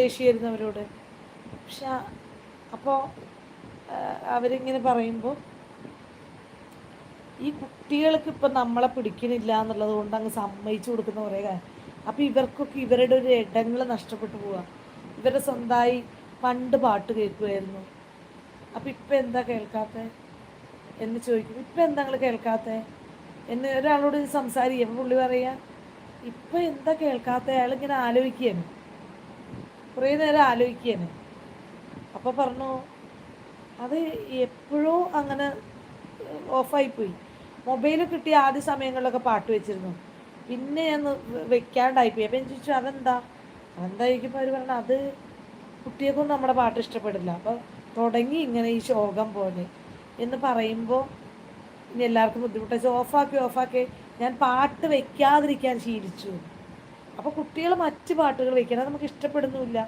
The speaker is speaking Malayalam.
ദേഷ്യമായിരുന്നവരോട്. പക്ഷെ അപ്പോൾ അവരിങ്ങനെ പറയുമ്പോൾ ഈ കുട്ടികൾക്ക് ഇപ്പം നമ്മളെ പിടിക്കണില്ല എന്നുള്ളത് കൊണ്ട് അങ്ങ് സമ്മതിച്ചു കൊടുക്കുന്ന കുറേ കാര്യം. അപ്പോൾ ഇവർക്കൊക്കെ ഇവരുടെ ഒരു ഇടങ്ങൾ നഷ്ടപ്പെട്ടു പോവുക. ഇവരുടെ സ്വന്തമായി പണ്ട് പാട്ട് കേൾക്കുമായിരുന്നു, അപ്പോൾ ഇപ്പം എന്താ കേൾക്കാത്തത് എന്ന് ചോദിക്കും. ഇപ്പം എന്താ നിങ്ങൾ കേൾക്കാത്തത് എന്ന് ഒരാളോട് സംസാരിക്കും. പുള്ളി പറയുക ഇപ്പം എന്താ കേൾക്കാത്തത്. അയാളിങ്ങനെ ആലോചിക്കുകയാണ്, കുറേ നേരം ആലോചിക്കുകയാണ്. അപ്പോൾ പറഞ്ഞു അത് എപ്പോഴോ അങ്ങനെ ഓഫായിപ്പോയി. മൊബൈൽ കിട്ടിയ ആദ്യ സമയങ്ങളിലൊക്കെ പാട്ട് വെച്ചിരുന്നു, പിന്നെ ഞാൻ വെക്കാണ്ടായിപ്പോയി. അപ്പം ഞാൻ ചോദിച്ചു അതെന്താ ചോദിക്കുമ്പോൾ അവർ പറഞ്ഞു അത് കുട്ടികൾക്കൊന്നും നമ്മുടെ പാട്ട് ഇഷ്ടപ്പെടില്ല, അപ്പോൾ തുടങ്ങി ഇങ്ങനെ ഈ ശോകം പോലെ എന്ന് പറയുമ്പോൾ ഇനി എല്ലാവർക്കും ബുദ്ധിമുട്ടായി. ഓഫാക്കി ഞാൻ പാട്ട് വെക്കാതിരിക്കാൻ ശീലിച്ചു. അപ്പോൾ കുട്ടികൾ മറ്റ് പാട്ടുകൾ വെക്കണം, അത് നമുക്ക് ഇഷ്ടപ്പെടുന്നുമില്ല.